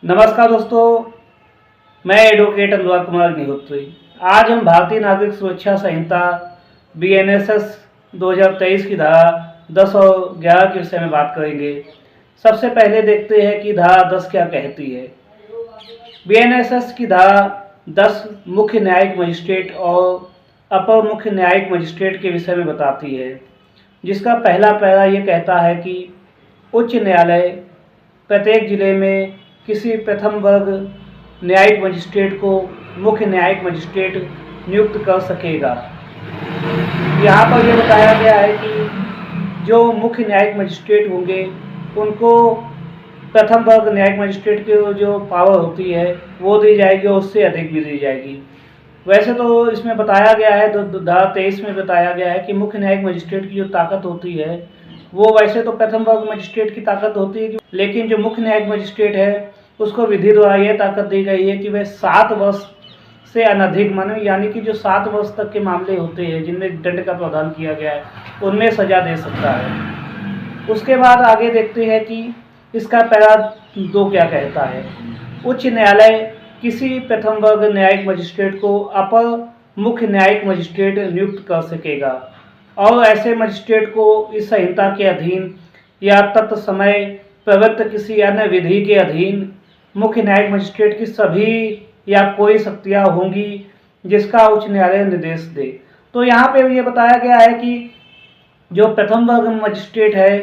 नमस्कार दोस्तों, मैं एडवोकेट अनुराग कुमार अग्निहोत्री। आज हम भारतीय नागरिक सुरक्षा संहिता BNSS 2023 की धारा 10 और 11 के विषय में बात करेंगे। सबसे पहले देखते हैं कि धारा 10 क्या कहती है। BNSS की धारा 10 मुख्य न्यायिक मजिस्ट्रेट और अपर मुख्य न्यायिक मजिस्ट्रेट के विषय में बताती है, जिसका पहला पैरा ये कहता है कि उच्च न्यायालय प्रत्येक जिले में किसी प्रथम वर्ग न्यायिक मजिस्ट्रेट को मुख्य न्यायिक मजिस्ट्रेट नियुक्त कर सकेगा। यहाँ पर यह बताया गया है कि जो मुख्य न्यायिक मजिस्ट्रेट होंगे उनको प्रथम वर्ग न्यायिक मजिस्ट्रेट की जो पावर होती है वो दी जाएगी और उससे अधिक भी दी जाएगी। वैसे तो इसमें बताया गया है, धारा 23 में बताया गया है कि मुख्य न्यायिक मजिस्ट्रेट की जो ताकत होती है वो वैसे तो प्रथम वर्ग मजिस्ट्रेट की ताकत होती है, लेकिन जो मुख्य न्यायिक मजिस्ट्रेट है उसको विधि द्वारा यह ताकत दी गई है कि वह 7 वर्ष से अनधिक माने यानी कि जो 7 वर्ष तक के मामले होते हैं जिनमें दंड का प्रावधान किया गया है उनमें सजा दे सकता है। उसके बाद आगे देखते हैं कि इसका पैरा 2 क्या कहता है। उच्च न्यायालय किसी प्रथम वर्ग न्यायिक मजिस्ट्रेट को अपर मुख्य न्यायिक मजिस्ट्रेट नियुक्त कर सकेगा और ऐसे मजिस्ट्रेट को इस संहिता के अधीन या तत्समय प्रवृत्त किसी अन्य विधि के अधीन मुख्य न्यायिक मजिस्ट्रेट की सभी या कोई शक्तियाँ होंगी जिसका उच्च न्यायालय निर्देश दे। तो यहाँ पे ये बताया गया है कि जो प्रथम वर्ग मजिस्ट्रेट है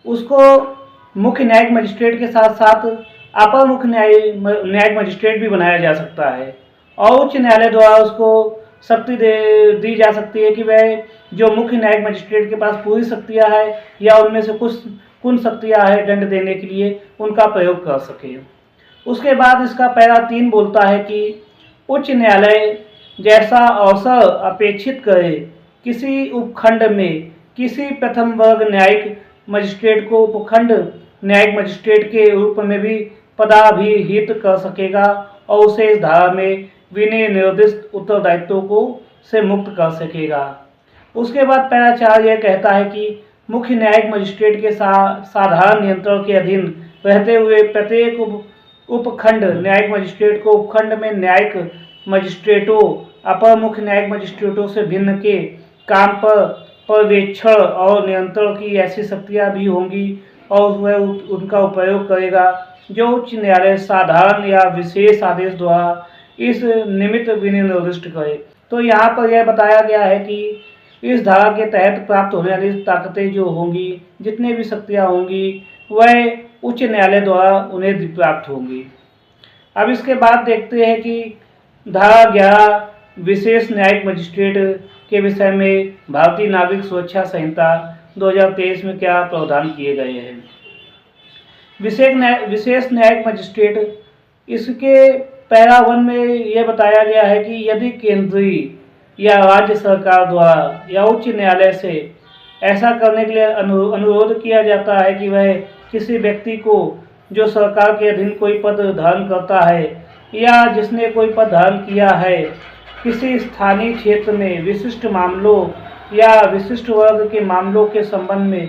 उसको मुख्य न्यायिक मजिस्ट्रेट के साथ साथ अपर मुख्य न्यायिक मजिस्ट्रेट भी बनाया जा सकता है और उच्च न्यायालय द्वारा उसको शक्ति दी जा सकती है कि वह जो मुख्य न्यायिक मजिस्ट्रेट के पास पूरी शक्तियाँ है या उनमें से कुछ शक्तियाँ है दंड देने के लिए उनका प्रयोग कर सके। उसके बाद इसका पैरा 3 बोलता है कि उच्च न्यायालय जैसा अवसर अपेक्षित करे किसी उपखंड में किसी प्रथम वर्ग न्यायिक मजिस्ट्रेट को उपखंड न्यायिक मजिस्ट्रेट के रूप में भी पदाभिहित कर सकेगा और उसे इस धारा में विनिर्दिष्ट उत्तरदायित्वों को से मुक्त कर सकेगा। उसके बाद पैरा 4 यह कहता है कि मुख्य न्यायिक मजिस्ट्रेट के साधारण नियंत्रण के अधीन रहते हुए प्रत्येक उपखंड न्यायिक मजिस्ट्रेट को उपखंड में न्यायिक मजिस्ट्रेटों अपर मुख्य न्यायिक मजिस्ट्रेटों से भिन्न के काम पर पर्यवेक्षण और नियंत्रण की ऐसी शक्तियाँ भी होंगी और वह उनका उपयोग करेगा जो उच्च न्यायालय साधारण या विशेष आदेश द्वारा इस निमित्त विनिर्दिष्ट करे। तो यहाँ पर यह बताया गया है कि इस धारा के तहत प्राप्त होने वाली ताकतें जो होंगी, जितनी भी शक्तियाँ होंगी, वह उच्च न्यायालय द्वारा उन्हें प्राप्त होंगी। अब इसके बाद देखते हैं कि धारा 11 विशेष न्यायिक मजिस्ट्रेट के विषय में भारतीय नागरिक सुरक्षा संहिता 2023 में क्या प्रावधान किए गए हैं। विशेष न्यायिक मजिस्ट्रेट, इसके पैरा 1 में यह बताया गया है कि यदि केंद्रीय या राज्य सरकार द्वारा या उच्च न्यायालय से ऐसा करने के लिए अनुरोध किया जाता है कि वह किसी व्यक्ति को जो सरकार के अधीन कोई पद धारण करता है या जिसने कोई पद धारण किया है किसी स्थानीय क्षेत्र में विशिष्ट मामलों या विशिष्ट वर्ग के मामलों के संबंध में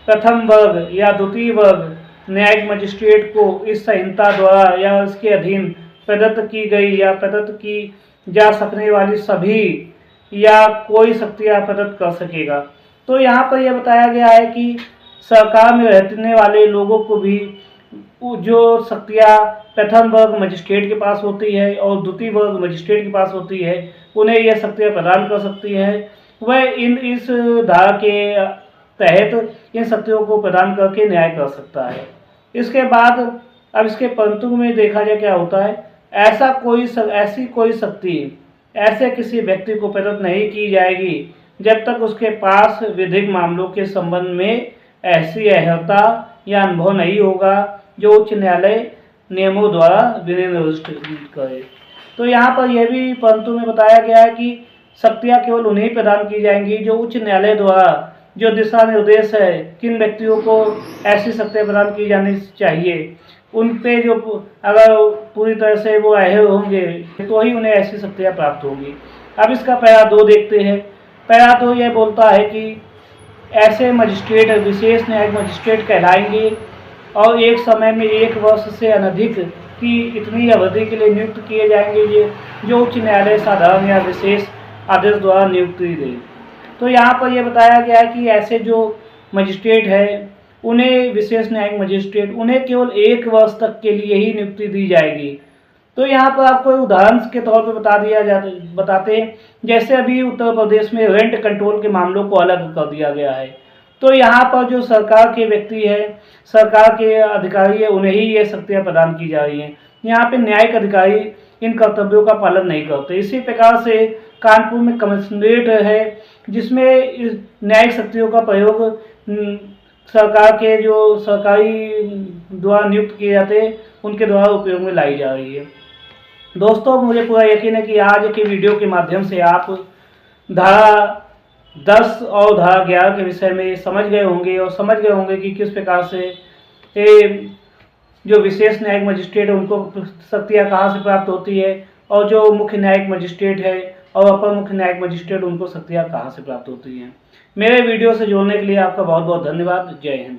प्रथम वर्ग या द्वितीय वर्ग न्यायिक मजिस्ट्रेट को इस संहिता द्वारा या इसके अधीन प्रदत्त की गई या प्रदत्त की जा सकने वाली सभी या कोई शक्तियाँ प्रदत्त कर सकेगा। तो यहाँ पर यह बताया गया है कि सरकार में रहने वाले लोगों को भी जो शक्तियाँ प्रथम वर्ग मजिस्ट्रेट के पास होती है और द्वितीय वर्ग मजिस्ट्रेट के पास होती है उन्हें यह शक्तियाँ प्रदान कर सकती है। वह इस धारा के तहत इन शक्तियों को प्रदान करके न्याय कर सकता है। इसके बाद अब इसके परंतु में देखा जाए क्या होता है। ऐसी कोई शक्ति ऐसे किसी व्यक्ति को प्रदत्त नहीं की जाएगी जब तक उसके पास विधिक मामलों के संबंध में ऐसी अर्हता या अनुभव नहीं होगा जो उच्च न्यायालय नियमों द्वारा विनिर्दिष्ट करे। तो यहाँ पर यह भी परंतु में बताया गया है कि शक्तियाँ केवल उन्हें प्रदान की जाएंगी जो उच्च न्यायालय द्वारा जो दिशा निर्देश है किन व्यक्तियों को ऐसी शक्तियाँ प्रदान की जानी चाहिए उन पे जो अगर पूरी तरह से वो अहल होंगे तो ही उन्हें ऐसी शक्तियाँ प्राप्त होंगी। अब इसका पैरा 2 देखते हैं। पैरा 2 यह बोलता है कि ऐसे मजिस्ट्रेट विशेष न्यायिक मजिस्ट्रेट कहलाएंगे और एक समय में 1 वर्ष से अनधिक की इतनी अवधि के लिए नियुक्त किए जाएंगे ये जो उच्च न्यायालय साधारण या विशेष आदेश द्वारा नियुक्ति दे। तो यहाँ पर यह बताया गया है कि ऐसे जो मजिस्ट्रेट है उन्हें विशेष न्यायिक मजिस्ट्रेट उन्हें केवल 1 वर्ष तक के लिए ही नियुक्ति दी जाएगी। तो यहाँ पर आपको उदाहरण के तौर पर बताते हैं, जैसे अभी उत्तर प्रदेश में रेंट कंट्रोल के मामलों को अलग कर दिया गया है। तो यहाँ पर जो सरकार के व्यक्ति है, सरकार के अधिकारी है, उन्हें ही ये शक्तियाँ प्रदान की जा रही हैं। यहाँ पे न्यायिक अधिकारी इन कर्तव्यों का पालन नहीं करते। इसी प्रकार से कानपुर में कमिश्नरेट है जिसमें न्यायिक शक्तियों का प्रयोग सरकार के जो सरकारी द्वारा नियुक्त किए जाते हैं उनके द्वारा उपयोग में लाई जा रही है। दोस्तों, मुझे पूरा यकीन है कि आज के वीडियो के माध्यम से आप धारा 10 और धारा 11 के विषय में समझ गए होंगे और समझ गए होंगे कि किस प्रकार से जो विशेष न्यायिक मजिस्ट्रेट है उनको शक्तियाँ कहाँ से प्राप्त होती है और जो मुख्य न्यायिक मजिस्ट्रेट है और अपर मुख्य न्यायिक मजिस्ट्रेट उनको शक्तियाँ कहाँ से प्राप्त होती हैं। मेरे वीडियो से जुड़ने के लिए आपका बहुत बहुत धन्यवाद। जय हिंद।